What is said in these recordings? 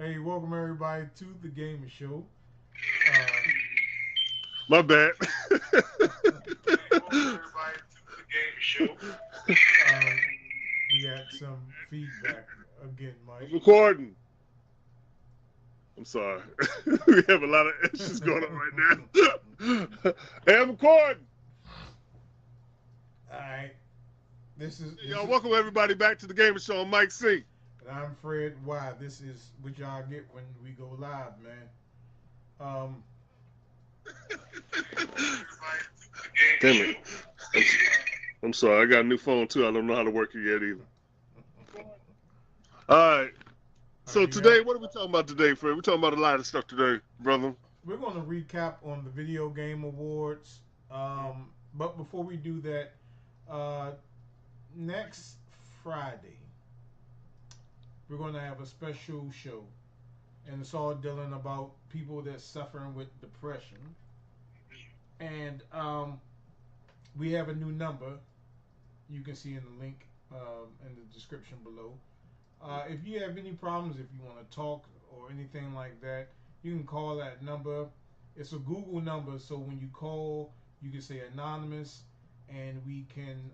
Hey, welcome everybody to the Gaming Show. Uh, My bad. hey, welcome everybody to the Gaming Show. Uh, we got some feedback again, I'm Mike. recording. I'm sorry. We have a lot of issues going on right now. Hey, I'm recording. All right, this is Hey, this y'all, is, welcome everybody back to the Gaming Show. I'm Mike C. and I'm Fred. Why? This is what y'all get when we go live, man. Um, everybody to the Gaming Damn it. Show. I'm, I'm sorry. I got a new phone too. I don't know how to work it yet either. All right. All So right, you have. today, what are we talking about today, Fred? We're talking about a lot of stuff today, brother. We're going to recap on the video game awards. But before we do that, uh, next Friday we're going to have a special show, and it's all dealing about people that's suffering with depression. And we have a new number you can see in the link in the description below. If you have any problems, if you want to talk or anything like that, you can call that number. It's a Google number, so when you call, you can say anonymous, and we can,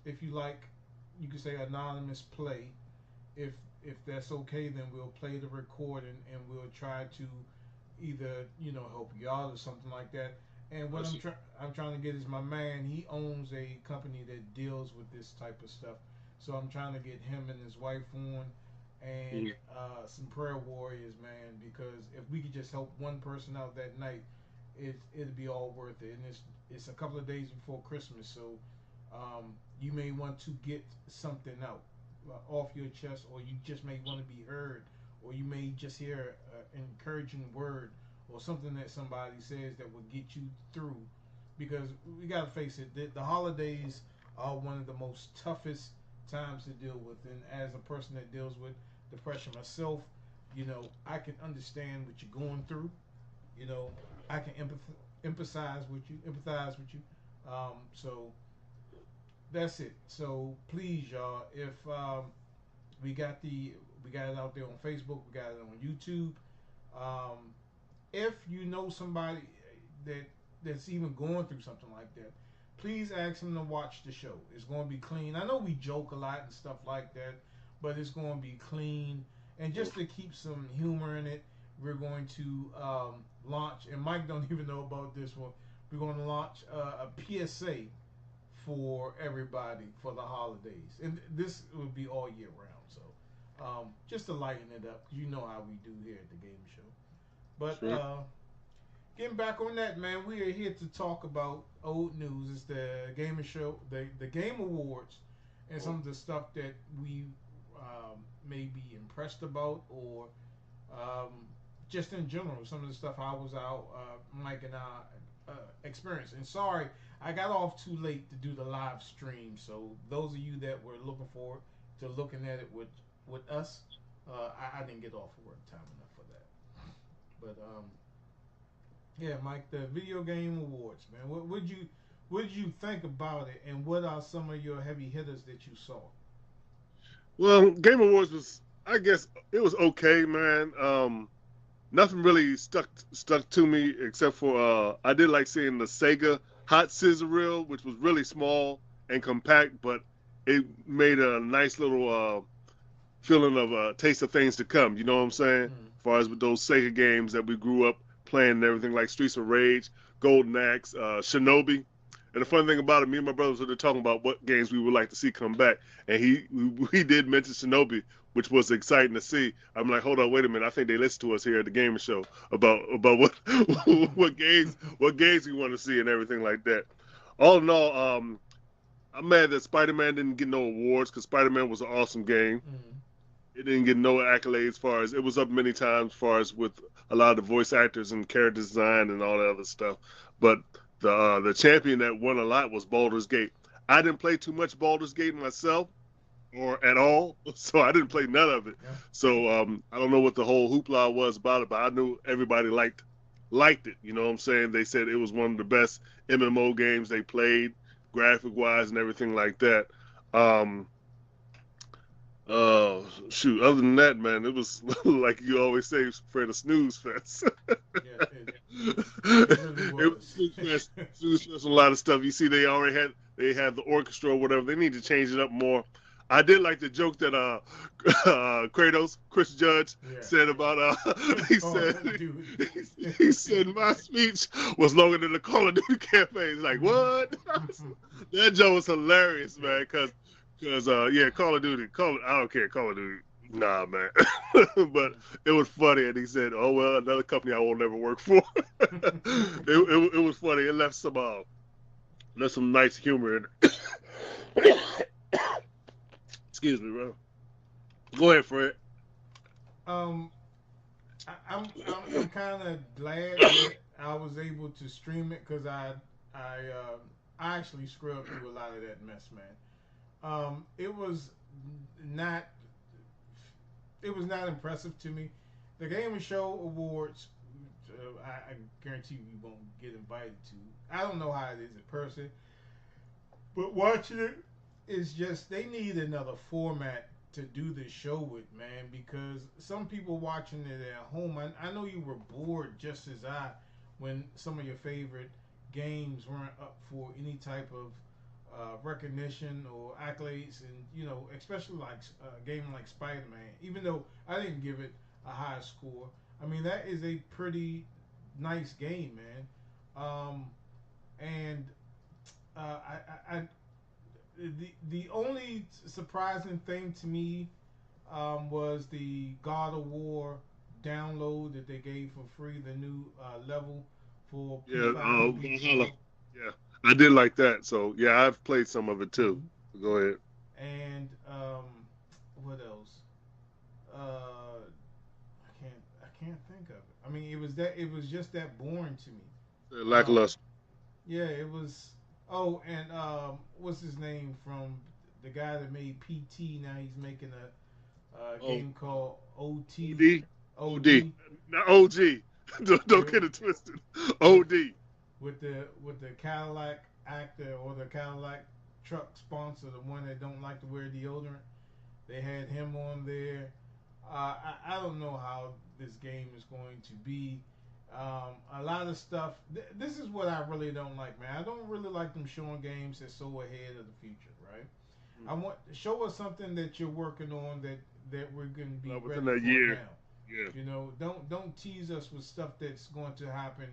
if you like, you can say anonymous play. If if that's okay, then we'll play the recording and we'll try to either help you out or something like that. And what I'm trying to get is my man. He owns a company that deals with this type of stuff. So I'm trying to get him and his wife on, and some prayer warriors, man. Because if we could just help one person out that night, it'd be all worth it. And it's a couple of days before Christmas, so you may want to get something out off your chest, or you just may want to be heard, or you may just hear an encouraging word or something that somebody says that will get you through. Because we gotta face it, the holidays are one of the most toughest times to deal with. And as a person that deals with depression myself, I can understand what you're going through. You know, I can empathize with you. So that's it. So please, y'all, if we got we got it out there on Facebook, we got it on YouTube. Um, if you know somebody that that's even going through something like that, please ask them to watch the show. It's going to be clean. I know we joke a lot and stuff like that, but it's going to be clean. And just to keep some humor in it, we're going to launch. And Mike don't even know about this one. We're going to launch a PSA for everybody for the holidays, and this will be all year round. So, just to lighten it up, because you know how we do here at the Game Show. But Sure. getting back on that, man, we are here to talk about old news. It's the Game Show, the Game Awards, and some of the stuff that we may be impressed about, or um, just in general, some of the stuff I was out, Mike and I experienced. And sorry, I got off too late to do the live stream. So those of you that were looking forward to looking at it with us, I didn't get off of work time enough for that. But yeah, Mike, the video game awards, man. What did you think about it, and what are some of your heavy hitters that you saw? Well, Game Awards was, I guess, it was okay, man. Nothing really stuck to me except for I did like seeing the Sega hot scissor reel, which was really small and compact, but it made a nice little feeling of a taste of things to come. You know what I'm saying? Mm. As far as with those Sega games that we grew up playing and everything like Streets of Rage, Golden Axe, Shinobi. And the funny thing about it, me and my brothers were talking about what games we would like to see come back, and he did mention Shinobi, which was exciting to see. I'm like, hold on, wait a minute. I think they listen to us here at the gaming show about what what games we want to see and everything like that. All in all, I'm mad that Spider-Man didn't get no awards because Spider-Man was an awesome game. Mm. It didn't get no accolades as far as it was up many times as far as with a lot of the voice actors and character design and all that other stuff. But the champion that won a lot was Baldur's Gate. I didn't play too much Baldur's Gate myself or at all, so I didn't play none of it. Yeah. So I don't know what the whole hoopla was about it, but I knew everybody liked it. You know what I'm saying? They said it was one of the best MMO games they played, graphic wise and everything like that. Um, Shoot, other than that, man, it was like you always say, for the snooze fest. Yes, it really It was was. snooze fest on a lot of stuff. You see, they had the orchestra or whatever. They need to change it up more. I did like the joke that Kratos, Chris Judge, Yeah. said about he Oh, said dude. he said my speech was longer than the Call of Duty campaign. He's like, what? That joke was hilarious, Yeah. man, because yeah, Call of Duty, I don't care, Call of Duty, nah, man. But it was funny, and he said, "Oh well, another company I will never work for." It was funny. It left some nice humor in it. Excuse me, bro. Go ahead, Fred. um, I'm kind of glad that I was able to stream it because I actually scrubbed through a lot of that mess, man. It was not impressive to me. The Game of Show Awards, I guarantee you won't get invited to. I don't know how it is in person, but watching it is just they need another format to do the show with, man. Because some people watching it at home, I know you were bored just as I when some of your favorite games weren't up for any type of recognition or accolades, and especially like a game like Spider-Man. Even though I didn't give it a high score, I mean that is a pretty nice game, man. And I the only surprising thing to me was the God of War download that they gave for free, the new level for Yeah, P5 and Valhalla. P4. Yeah, I did like that. So yeah, I've played some of it too. Mm-hmm. Go ahead. And what else? I can't think of it. I mean, it was just that boring to me. Um, Lackluster. yeah, it was. Oh, and what's his name from the guy that made PT? Now he's making a Oh, game called OT OD, OD, OD not OG. Don't with get it twisted. with OD. with the Cadillac actor or the Cadillac truck sponsor, the one that don't like to wear deodorant. They had him on there. I don't know how this game is going to be. A lot of stuff. This is what I really don't like, man. I don't really like them showing games that's so ahead of the future, right? I want show us something that you're working on that we're going to be Within ready that for year. now. Yeah. Don't tease us with stuff that's going to happen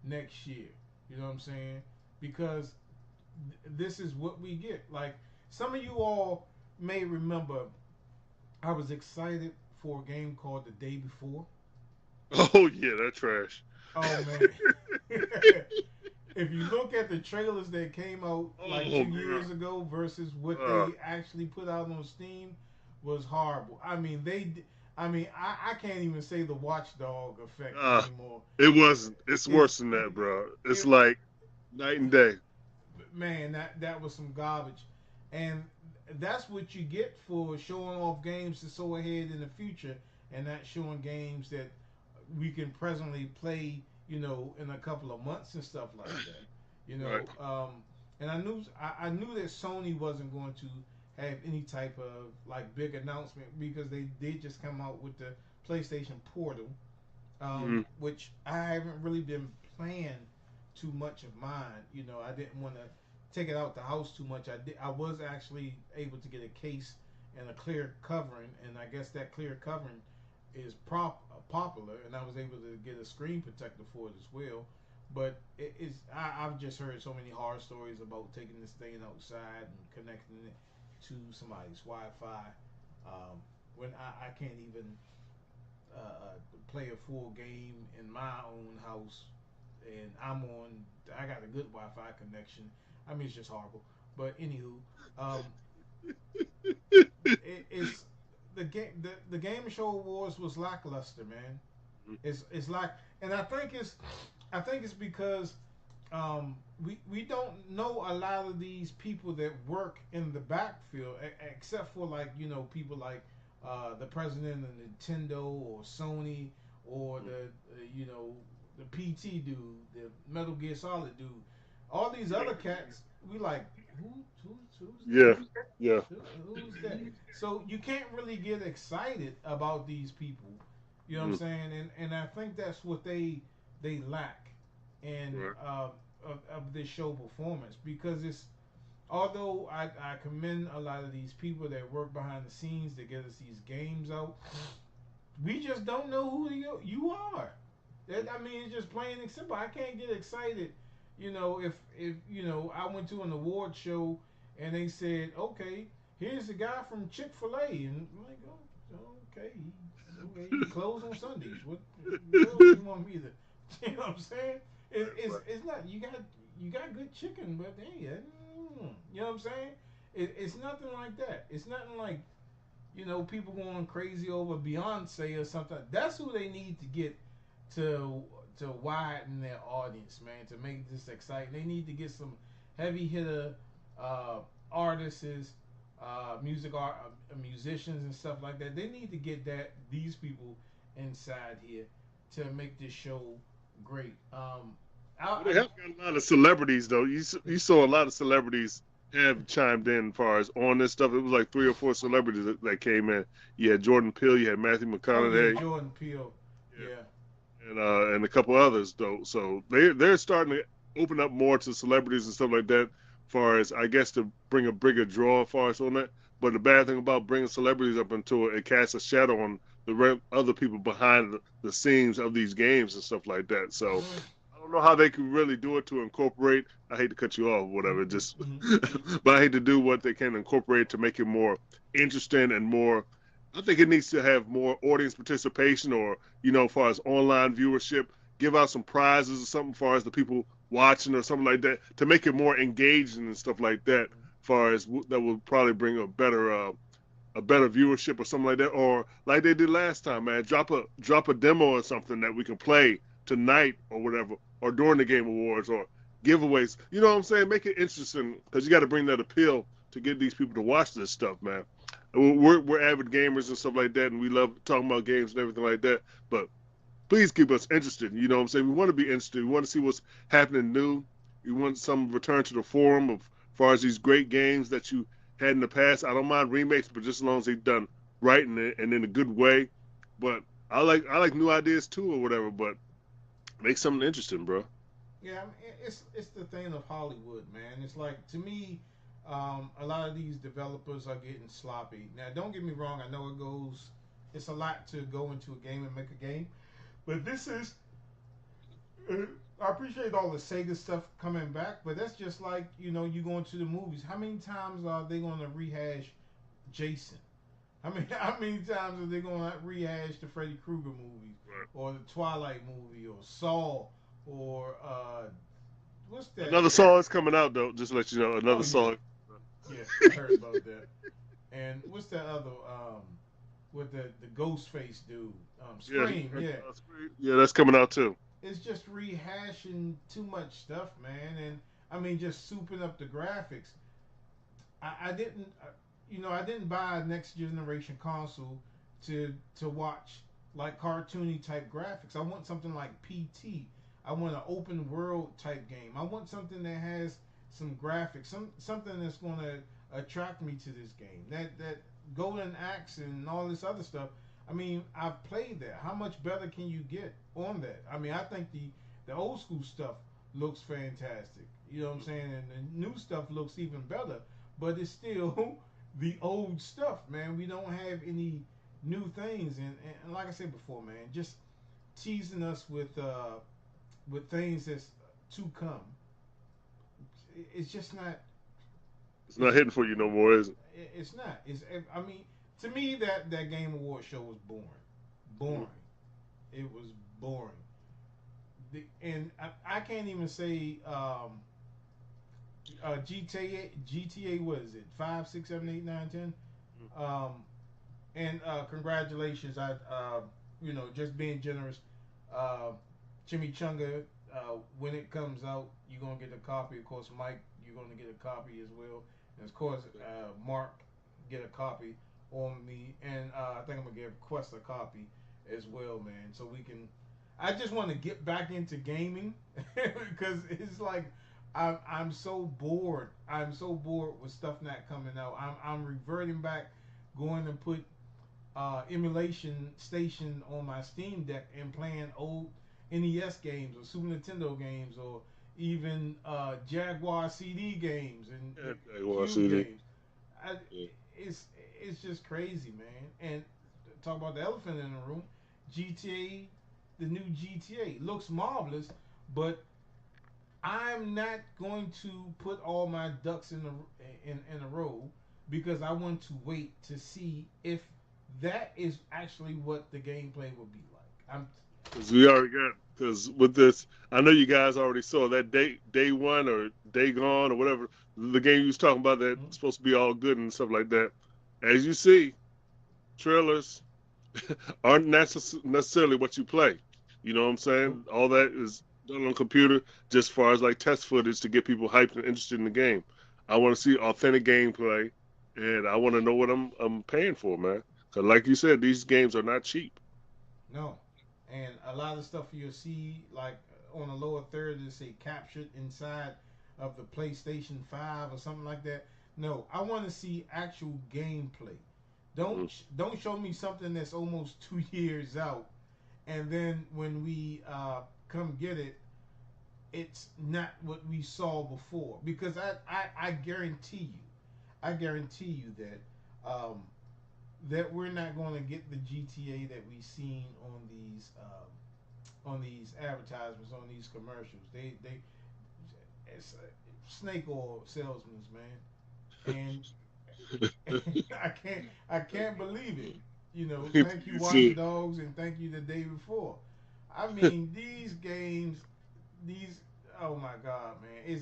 next year. You know what I'm saying? Because this is what we get. Like some of you all may remember, I was excited for a game called The Day Before. Oh yeah, that trash. Oh man. If you look at the trailers that came out like Oh 2 years ago versus what god. they actually put out on Steam was horrible. I mean, I can't even say the Watchdog effect Uh, anymore. it wasn't. It's It, worse than that, bro. It's it, like night and day. man, that was some garbage, and that's what you get for showing off games that's so ahead in the future, and not showing games that we can presently play, in a couple of months and stuff like that. You Right. know, and I knew that Sony wasn't going to have any type of like big announcement because they did just come out with the PlayStation Portal, Mm-hmm. which I haven't really been playing too much of mine. I didn't want to take it out the house too much. I was actually able to get a case and a clear covering, and I guess that clear covering is popular, and I was able to get a screen protector for it as well. But I've just heard so many horror stories about taking this thing outside and connecting it to somebody's Wi-Fi. When I can't even play a full game in my own house, and I got a good Wi-Fi connection. I mean, it's just horrible. But anywho, um, it's the game show awards was lackluster, man. It's like, and I think it's because we don't know a lot of these people that work in the backfield, except for like people like the president of Nintendo or Sony or the the PT dude, the Metal Gear Solid dude. All these other cats, we like who's that? Yeah, yeah. Who, who's that? So you can't really get excited about these people. You know what I'm Mm, saying? And I think that's what they lack in right. of this show performance because it's although I commend a lot of these people that work behind the scenes to get us these games out, we just don't know who you are. I mean, it's just plain and simple. I can't get excited, if I went to an award show and they said, okay, here's the guy from Chick-fil-A, and I'm like, oh, okay, he closed on Sundays. What else do you want me to? You know what I'm saying? It's not you got good chicken, but hey, you know what I'm saying? It's nothing like that. It's nothing like people going crazy over Beyonce or something. That's who they need to get to to widen their audience, man, to make this exciting. They need to get some heavy hitter uh, artists, musicians and stuff like that. They need to get these people inside here to make this show great. Well, they have got a lot of celebrities though. You saw a lot of celebrities have chimed in as far as on this stuff. It was like 3 or 4 celebrities that came in. You had Jordan Peele, you had Matthew oh yeah, McConaughey, Jordan Peele, yeah, yeah. and a couple others though. So they're starting to open up more to celebrities and stuff like that. As far as I guess to bring a bigger draw as far as on that. But the bad thing about bringing celebrities up into it, it casts a shadow on the other people behind the scenes of these games and stuff like that. So I don't know how they could really do it to incorporate. I hate to cut you off, whatever. Just, but I hate to do what they can incorporate to make it more interesting and more. I think it needs to have more audience participation, or as far as online viewership, give out some prizes or something, as far as the people watching or something like that, to make it more engaging and stuff like that. As far as that will probably bring a better viewership or something like that, or like they did last time, man. Drop a demo or something that we can play tonight or whatever, or during the game awards or giveaways. You know what I'm saying? Make it interesting because you got to bring that appeal to get these people to watch this stuff, man. We're avid gamers and stuff like that, and we love talking about games and everything like that. But please keep us interested. You know what I'm saying? We want to be interested. We want to see what's happening new. We want some return to the forum of as far as these great games that you had in the past. I don't mind remakes, but just as long as they're done right and in a good way. But I like new ideas too or whatever. But make something interesting, bro. Yeah, I mean, it's the thing of Hollywood, man. It's like to me, a lot of these developers are getting sloppy. Now, don't get me wrong. I know it goes. It's a lot to go into a game and make a game, but this is. I appreciate all the Sega stuff coming back, but that's just like you going to the movies. How many times are they going to rehash Jason? I mean, how many times are they going to rehash the Freddy Krueger movies, Right. or the Twilight movie, or Saw, or what's that? Another song is coming out though. Just to let you know, Oh another yeah, song. yeah, I heard about that. And what's that other with the ghost face dude? Yeah, Scream. Yeah, yeah, that's coming out too. it's just rehashing too much stuff, man. And I mean, just souping up the graphics. I didn't, I didn't buy a next generation console to watch like cartoony type graphics. I want something like PT. I want an open world type game. I want something that has some graphics, something that's going to attract me to this game. That Golden Axe and all this other stuff. I mean, I've played that. How much better can you get on that? I mean, I think the old school stuff looks fantastic. You know what I'm saying? And the new stuff looks even better, but it's still the old stuff, man. We don't have any new things, and like I said before, man, just teasing us with things that's to come. It's just not. It's not hitting for you no more, is it? It's not. I mean, to me, that Game Award show was boring. Boring. It was boring. And I can't even say GTA. What is it? 5, 6, 7, 8, 9, 10. And congratulations. Just being generous. Chimichunga. When it comes out, you're gonna get a copy. Of course, Mike, you're gonna get a copy as well. And of course, Mark get a copy on me, and I think I'm gonna give Quest a copy as well, man. So we can. I just want to get back into gaming because it's like I'm so bored. I'm so bored with stuff not coming out. I'm reverting back, going and put emulation station on my Steam Deck and playing old NES games or Super Nintendo games or even Jaguar CD games and I watch Cube CD. games. I, Yeah. it's it's just crazy, man. And talk about the elephant in the room. GTA, the new GTA looks marvelous, but I'm not going to put all my ducks in a row because I want to wait to see if that is actually what the gameplay will be like. I'm Because we already got, because with this, I know you guys already saw that day one or day gone or whatever, the game you was talking about that's supposed to be all good and stuff like that. As you see, trailers aren't necessarily what you play. You know what I'm nope, saying? All that is done on computer, just as far as like test footage to get people hyped and interested in the game. I want to see authentic gameplay, and I want to know what I'm paying for, man. Because like you said, these games are not cheap. no. And a lot of stuff you'll see like on the lower third is say captured inside of the PlayStation 5 or something like that. No, I want to see actual gameplay. Mm. Don't show me something that's almost 2 years out, and then when we come get it, it's not what we saw before. Because I guarantee you that we're not going to get the GTA that we seen on these advertisements, on these commercials. They it's snake oil salesmen, man, and I can't believe it. You know, thank you You Watch see, Dogs and thank you the day before. I mean, these games, these oh my god, man,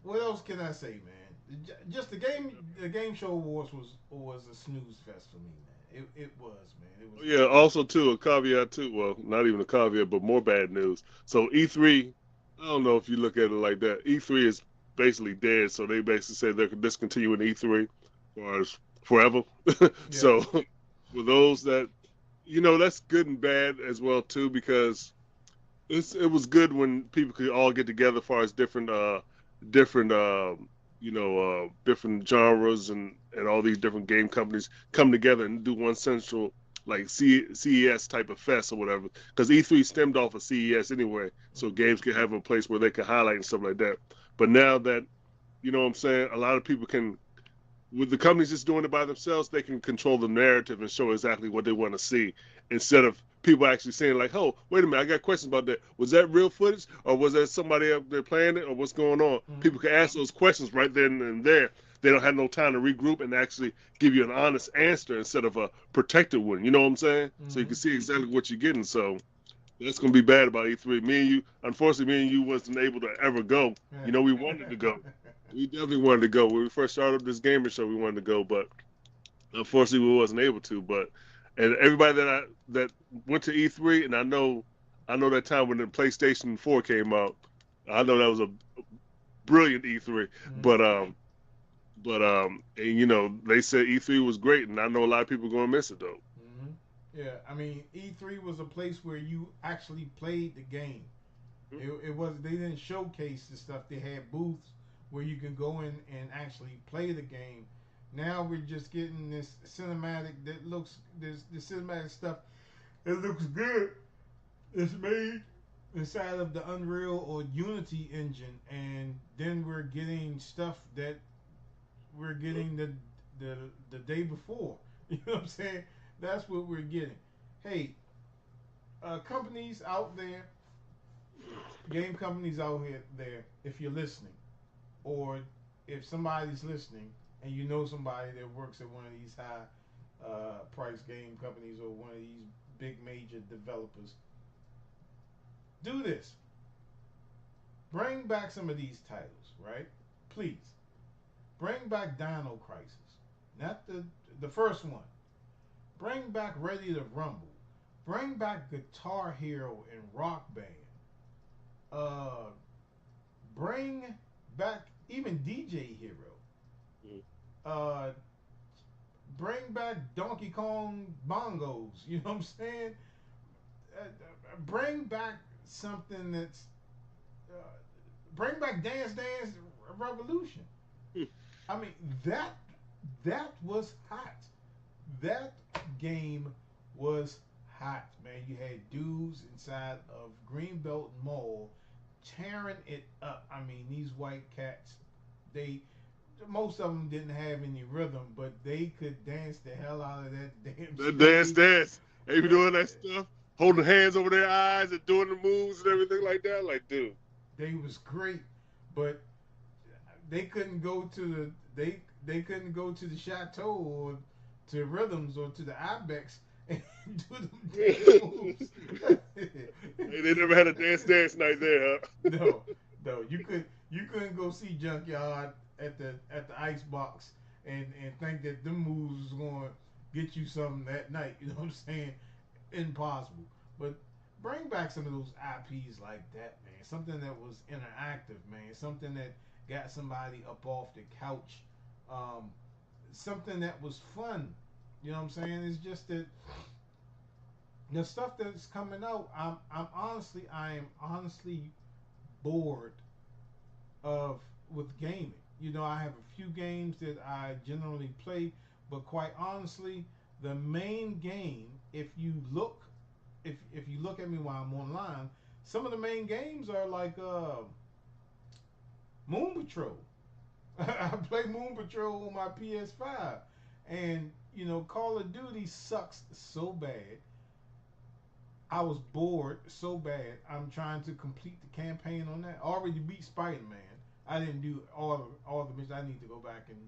what else can I say, man? Just the game show awards was a snooze fest for me, man. It was, man. It was yeah. Also, too, a caveat too. Well, not even a caveat, but more bad news. So E3, I don't know if you look at it like that. E3 is basically dead. So they basically say they're discontinuing E3 for as forever. yeah. So for those that, that's good and bad as well too, because it was good when people could all get together as far as different different genres and all these different game companies come together and do one central like CES type of fest or whatever, because E3 stemmed off of CES anyway, so games could have a place where they could highlight and stuff like that. But now that, what I'm saying, a lot of people can, with the companies just doing it by themselves, they can control the narrative and show exactly what they want to see, instead of people actually saying like, "Oh, wait a minute, I got questions about that. Was that real footage, or was that somebody up there playing it, or what's going on?" Mm-hmm. People can ask those questions right then and there. They don't have no time to regroup and actually give you an honest answer instead of a protected one. You know what I'm saying? So you Mm-hmm. can see exactly what you're getting. So that's gonna be bad about E3. Me and you, unfortunately, me and you wasn't able to ever go. We wanted to go. We definitely wanted to go. When we first started this gamer show, we wanted to go, but unfortunately, we wasn't able to. But and everybody that went to E3, and I know that time when the PlayStation 4 came out, I know that was a brilliant E3. Mm-hmm. But and they said E3 was great, and I know a lot of people gonna miss it though. Mm-hmm. Yeah, I mean, E3 was a place where you actually played the game. It was They didn't showcase the stuff. They had booths where you can go in and actually play the game. Now we're just getting this cinematic that looks the cinematic stuff. It looks good. It's made inside of the Unreal or Unity engine, and then we're getting stuff that we're getting the the day before. You know what I'm saying? That's what we're getting. Hey, companies out there, game companies out here there, if you're listening, or if somebody's listening and you know somebody that works at one of these high price game companies or one of these big major developers, do this. Bring back some of these titles, right? Please. Bring back Dino Crisis. Not the first one. Bring back Ready to Rumble. Bring back Guitar Hero and Rock Band. Uh, bring back even DJ Hero. Uh, bring back Donkey Kong bongos. You know what I'm saying? Bring back something that's uh, bring back Dance Dance Revolution. I mean that was hot. That game was hot, man. You had dudes inside of Greenbelt Mall tearing it up. I mean, these white cats, they most of them didn't have any rhythm, but they could dance the hell out of that damn The dance, stage. dance. They be Man, doing that stuff, holding hands over their eyes and doing the moves and everything like that. Like, dude. they was great, but they couldn't go to they couldn't go to the chateau or to rhythms or to the ibex and do them damn moves. They never had a dance night there, huh? No, no, you couldn't go see Junkyard at the ice box and think that them moves was going to get you something that night. You know what I'm saying? Impossible. But bring back some of those IPs like that, man. Something that was interactive, man. Something that got somebody up off the couch. Um, Something that was fun. You know what I'm saying? It's just that the stuff that's coming out. I am honestly bored of with gaming. You know, I have a few games that I generally play, but quite honestly, the main game, if you look at me while I'm online, some of the main games are like Moon Patrol. I play Moon Patrol on my PS5, and you know, Call of Duty sucks so bad. I was bored so bad. I'm trying to complete the campaign on that. I already beat Spider Man. I didn't do all the missions. I need to go back and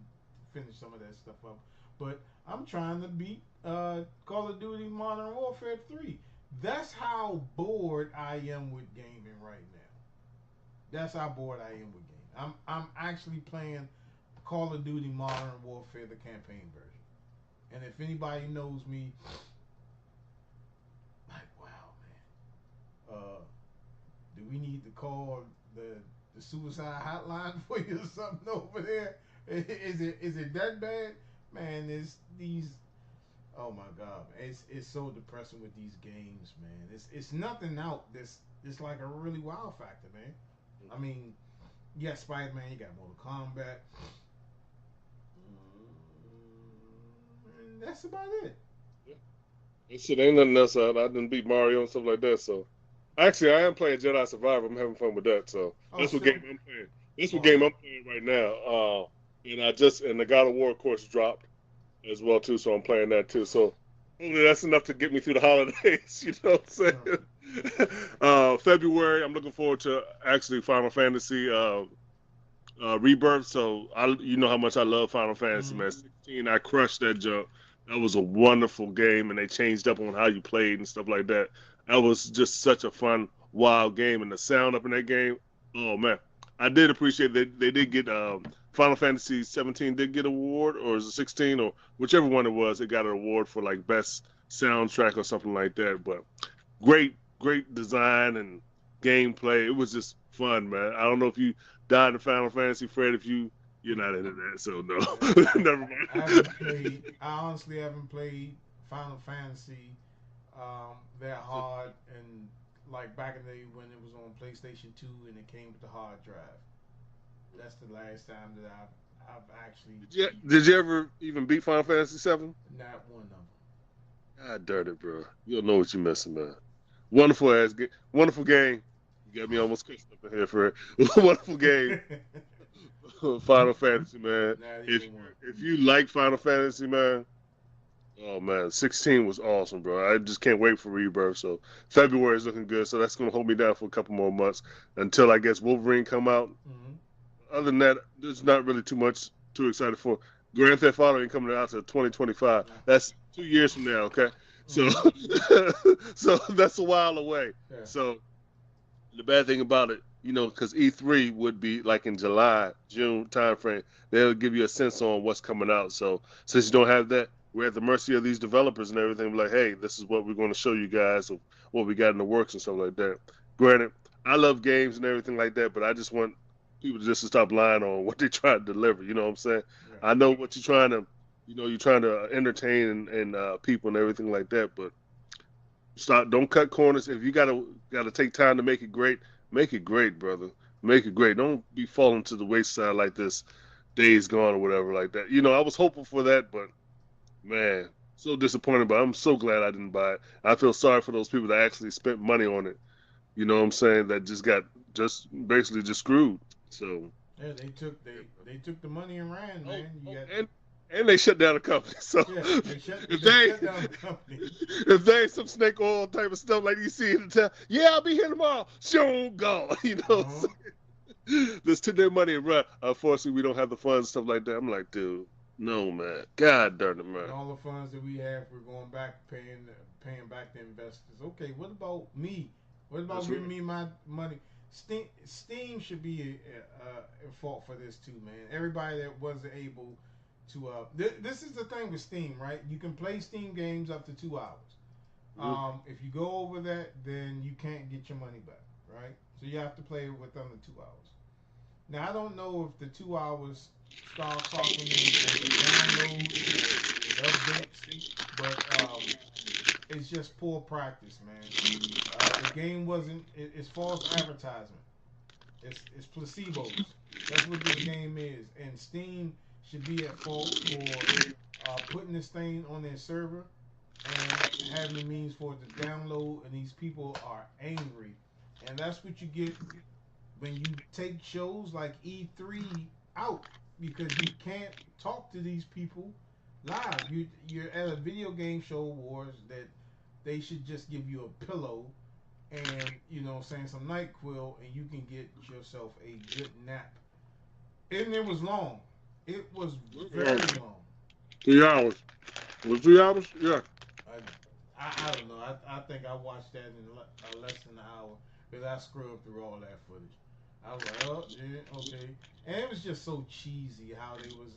finish some of that stuff up. But I'm trying to beat Call of Duty Modern Warfare 3. That's how bored I am with gaming right now. That's how bored I am with gaming. I'm actually playing Call of Duty Modern Warfare the campaign version. And if anybody knows me, like wow man, do we need to call the suicide hotline for you or something over there? Is it that bad? Man, it's these. Oh my god, man. It's so depressing with these games, man. It's nothing out. This like a really wow factor, man. I mean, you got Spider Man, you got Mortal Kombat. And that's about it. That shit ain't nothing else out. I didn't beat Mario and stuff like that. So, actually, I am playing Jedi Survivor. I'm having fun with that. So Oh, that's what still. game I'm playing. That's what Oh, game I'm playing right now. And the God of War of course dropped as well too. So I'm playing that too. So hopefully that's enough to get me through the holidays. You know what I'm saying? February, I'm looking forward to actually Final Fantasy Rebirth. So you know how much I love Final Fantasy, man. 16, I crushed that jump. That was a wonderful game, and they changed up on how you played and stuff like that. That was just such a fun, wild game, and the sound up in that game. Oh man, I did appreciate that they did get Final Fantasy 17 did get an award, or is it 16, or whichever one it was, it got an award for like best soundtrack or something like that. But great design and gameplay. It was just fun, man. I don't know if you died in Final Fantasy, Fred. If you're not into that, so no, never mind. I haven't played. I honestly haven't played Final Fantasy that hard, and like back in the day when it was on PlayStation 2 and it came with the hard drive. That's the last time that I've actually Did you ever even beat Final Fantasy 7? not one of them. God darn it, bro. You don't know what you're missing, man. Wonderful game. You got me almost cussed up in here for it. Wonderful game. Final Fantasy, man. Not If even one. if you like Final Fantasy, man, oh man, 16 was awesome, bro. I just can't wait for Rebirth. So February is looking good. So that's gonna hold me down for a couple more months until I guess Wolverine come out. Mm-hmm. Other than that, there's not really too excited for. Grand Theft Auto ain't coming out till 2025. That's 2 years from now. Okay, so so that's a while away. Yeah. So the bad thing about it, because E3 would be like in July, June timeframe, they'll give you a sense on what's coming out. So since you don't have that, we're at the mercy of these developers and everything. Like, hey, this is what we're going to show you guys of what we got in the works and stuff like that. Granted, I love games and everything like that, but I just want people just to stop lying on what they try to deliver. You know what I'm saying? Yeah. I know what you're trying to, you're trying to entertain and people and everything like that, but don't cut corners. If you gotta take time to make it great, brother. Make it great. Don't be falling to the wayside like this. Days Gone or whatever like that. I was hopeful for that, but man, so disappointed. But I'm so glad I didn't buy it. I feel sorry for those people that actually spent money on it. You know what I'm saying? That just got just basically just screwed. So Yeah, they took the money and ran, oh, man. You oh got and they shut down the company. So yeah, they shut if they they shut down the company. if they ain't some snake oil type of stuff like you see in the town, yeah, I'll be here tomorrow. Sure, go. Uh-huh. Let's take their money and run. Unfortunately, we don't have the funds and stuff like that. I'm like, dude, no, man. God darn it, And man. all the funds that we have, we're going back paying back the investors. Okay, what about me? What about That's giving right. me my money? Steam should be a fault for this too, man. Everybody that wasn't able to. This is the thing with Steam, right? You can play Steam games up to 2 hours. Mhm. If you go over that, then you can't get your money back, right? So you have to play it within the 2 hours. Now I don't know if the 2 hours start clocking in as a download or updates, but it's just poor practice, man. The game wasn't. It's false advertisement. It's placebos. That's what this game is, and Steam should be at fault for putting this thing on their server and having the means for it to download. And these people are angry, and that's what you get when you take shows like E3 out because you can't talk to these people live. You're at a video game show awards that they should just give you a pillow and saying some NyQuil and you can get yourself a good nap. And it was long. It was Um, very long. 3 hours. Was 3 hours? Yeah. I don't know. I think I watched that in less than an hour because I scrubbed through all that footage. I was like, oh yeah, okay, and it was just so cheesy how they was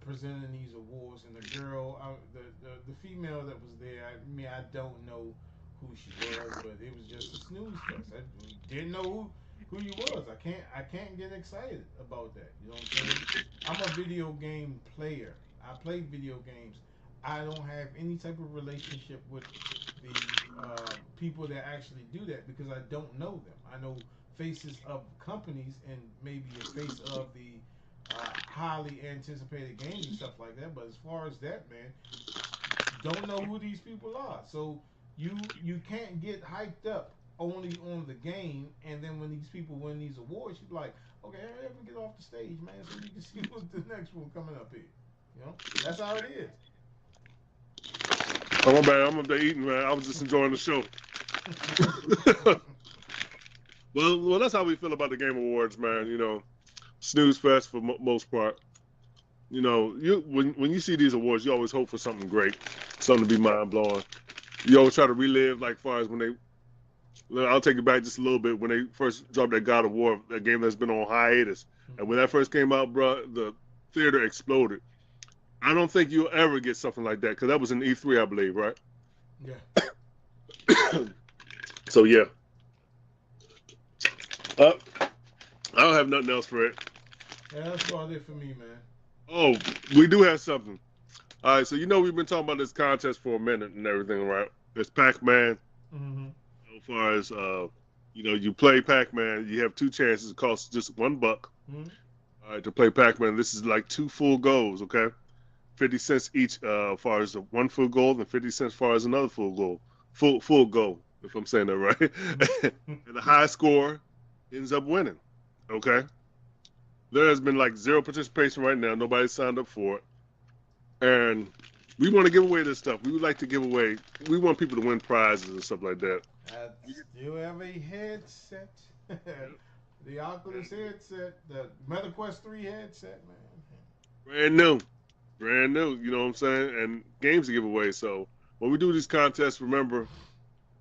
presenting these awards, and the girl, the female that was there. I don't know who she was, but it was just a snooze fest. I didn't know who you was. I can't get excited about that. You know what I'm saying? I'm a video game player. I play video games. I don't have any type of relationship with the people that actually do that because I don't know them. I know faces of companies and maybe a face of the highly anticipated games and stuff like that. But as far as that, man, don't know who these people are. So you can't get hyped up only on the game, and then when these people win these awards, you be like, okay, hurry up and get off the stage, man, so we can see what's the next one coming up here. That's how it is. Oh, my bad. I'm up there eating, man. I was just enjoying the show. Well, that's how we feel about the Game Awards, man. Snooze fest for most part. When you see these awards, you always hope for something great, something to be mind blowing. You always try to relive, like far as when they. I'll take it back just a little bit when they first dropped that God of War, that game that's been on hiatus, and when that first came out, bro, the theater exploded. I don't think you'll ever get something like that because that was in E3, I believe, right? Yeah. So yeah, uh, I don't have nothing else for it. Yeah, that's about it for me, man. Oh, we do have something. All right, so we've been talking about this contest for a minute and everything, right? It's Pac-Man. Mm-hmm. As far as you play Pac-Man, you have two chances. It costs just $1. Mm-hmm. All right, to play Pac-Man. This is like two full goals, okay? 50 cents each, as far as the one full goal, and 50 cents as far as another full goal. Full goal, if I'm saying that right. And the high score ends up winning. Okay. There has been like zero participation right now. Nobody signed up for it. And we want to give away this stuff. We would like to give away. We want people to win prizes and stuff like that. I still have a headset. The Oculus headset, the MetaQuest 3 headset, man. Brand new. Brand new. You know what I'm saying? And games to give away. So when we do these contests, remember,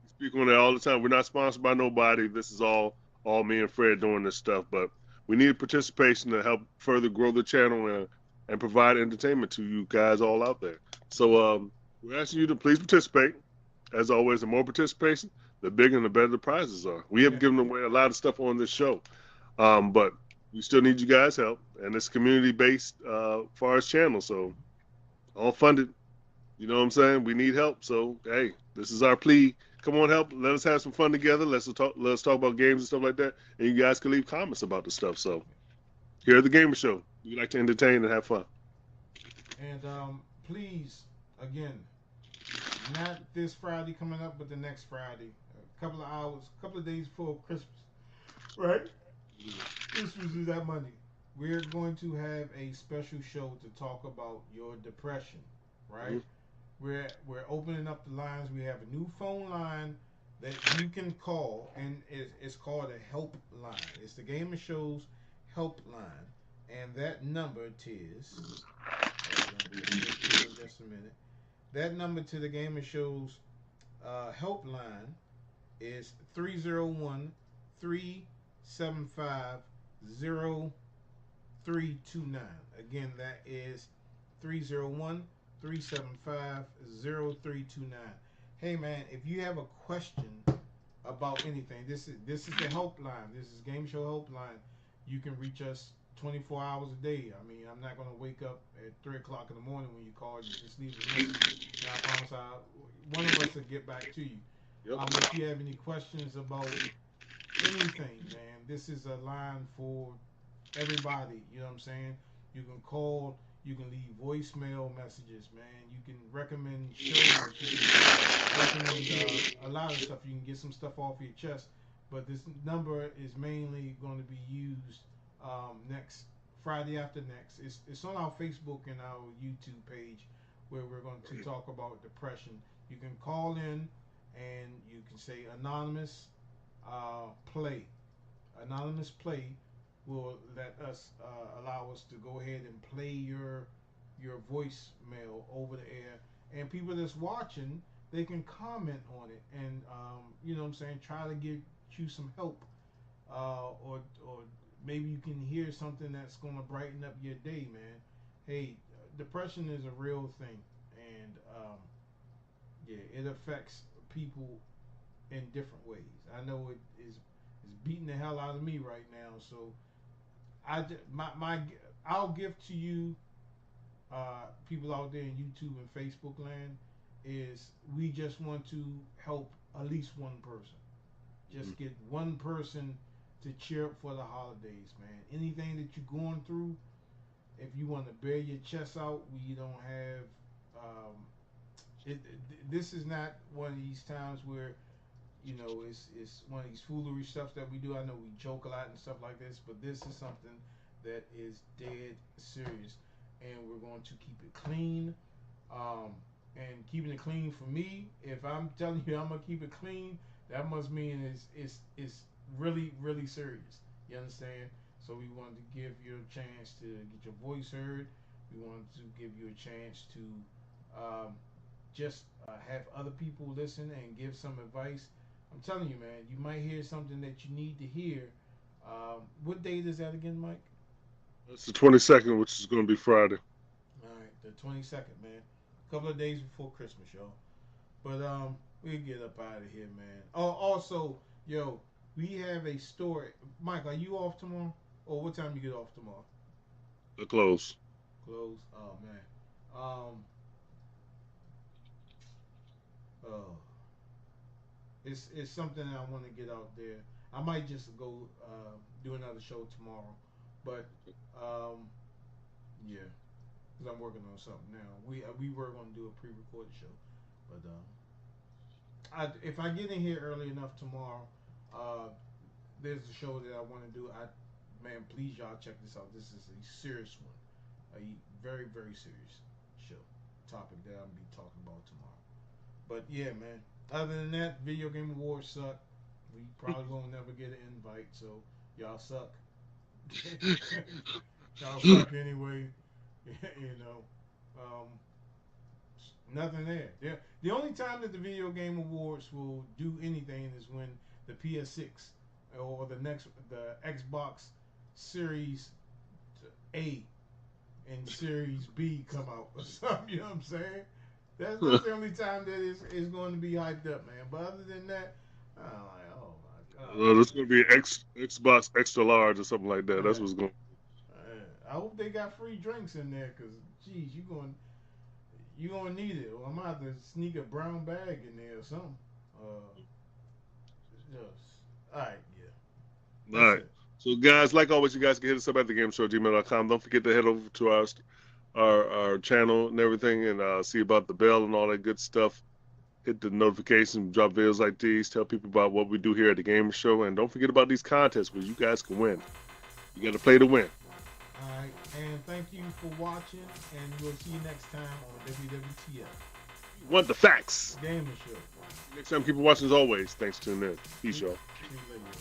we speak on it all the time. We're not sponsored by nobody. This is all me and Fred doing this stuff. But we need participation to help further grow the channel and provide entertainment to you guys all out there. So we're asking you to please participate. As always, the more participation, the bigger and the better the prizes are. We have Yeah. given away a lot of stuff on this show, but we still need you guys' help. And it's community-based far as channel, so all funded. You know what I'm saying? We need help. So, hey, this is our plea. come on, help. Let us have some fun together. Let's talk about games and stuff like that. And you guys can leave comments about the stuff. So here at the Gamer Show, we like to entertain and have fun. And please, again, not this Friday coming up, but the next Friday, a couple of hours, a couple of days before Christmas, right? Christmas is that Monday. We're going to have a special show to talk about your depression, right? Mm-hmm. We're opening up the lines. We have a new phone line that you can call, and it's called a help line. It's the Gamer Show's help line, and that number is. In just a minute. That number to the Gamer Show's helpline is 301 375 0329. Again, that is 301 375 0329. Hey man, if you have a question about anything, this is the helpline. This is Game Show helpline. You can reach us 24 hours a day. I mean, I'm not gonna wake up at 3 o'clock in the morning when you call. You just leave a message, and I promise one of us will get back to you. Yep. If you have any questions about anything, man, this is a line for everybody. You know what I'm saying? You can call. You can leave voicemail messages, man. You can recommend shows. You can recommend a lot of stuff. You can get some stuff off your chest. But this number is mainly going to be used next Friday after next. It's on our Facebook and our YouTube page where we're going to talk about depression. You can call in and you can say anonymous play. Anonymous play will let us allow us to go ahead and play your voicemail over the air, and people that's watching, they can comment on it, and you know what I'm saying, try to get you some help, or maybe you can hear something that's going to brighten up your day, man. Hey, depression is a real thing, and yeah, it affects people in different ways. I know it is beating the hell out of me right now, so I'll give to you, people out there in YouTube and Facebook land, is we just want to help at least one person. Just get one person to cheer up for the holidays, man. Anything that you're going through, if you want to bear your chest out, we don't have. This is not one of these times where it's one of these foolery stuff that we do. I know we joke a lot and stuff like this, but this is something that is dead serious, and we're going to keep it clean. And keeping it clean for me, if I'm telling you I'm gonna keep it clean, that must mean it's really really serious. You understand? So we wanted to give you a chance to get your voice heard. We wanted to give you a chance to just have other people listen and give some advice. I'm telling you, man, you might hear something that you need to hear. What date is that again, Mike? It's the 22nd, which is going to be Friday. All right, the 22nd, man. A couple of days before Christmas, y'all. But we'll get up out of here, man. Oh, also, yo, we have a story. Mike, are you off tomorrow? Or what time you get off tomorrow? They're close. Close. Oh man. Oh, it's something that I want to get out there. I might just go do another show tomorrow, but um, yeah, because I'm working on something now. We were going to do a pre-recorded show, but if I get in here early enough tomorrow, uh, there's a show that I want to do. Man, please y'all check this out. This is a serious one, a very very serious show topic that I'll be talking about tomorrow. But yeah, man. Other than that, video game awards suck. We probably won't never get an invite, so y'all suck. Y'all suck anyway. you know, um, nothing there. The only time that the video game awards will do anything is when the PS6 or the Xbox Series A and Series B come out or something. You know what I'm saying? That's the only time that is going to be hyped up, man. But other than that, I'm like, oh my god. It's going to be Xbox extra large or something like that. That's what's going. I hope they got free drinks in there, cause geez, you gonna need it. Or I'm gonna have to sneak a brown bag in there or something. Just, all right, yeah. All That's right. it. So, guys, like always, you guys can hit us up at thagamersshow@gmail.com. Don't forget to head over to our channel and everything and see about the bell and all that good stuff. Hit the notification, drop videos like these, tell people about what we do here at the Gamer Show, and don't forget about these contests where you guys can win. You got to play to win. All right, and thank you for watching, and we'll see you next time on WWTF You want the facts. Gamer Show. Next time, keep watching as always. Thanks for tuning in. Peace, y'all. See you later.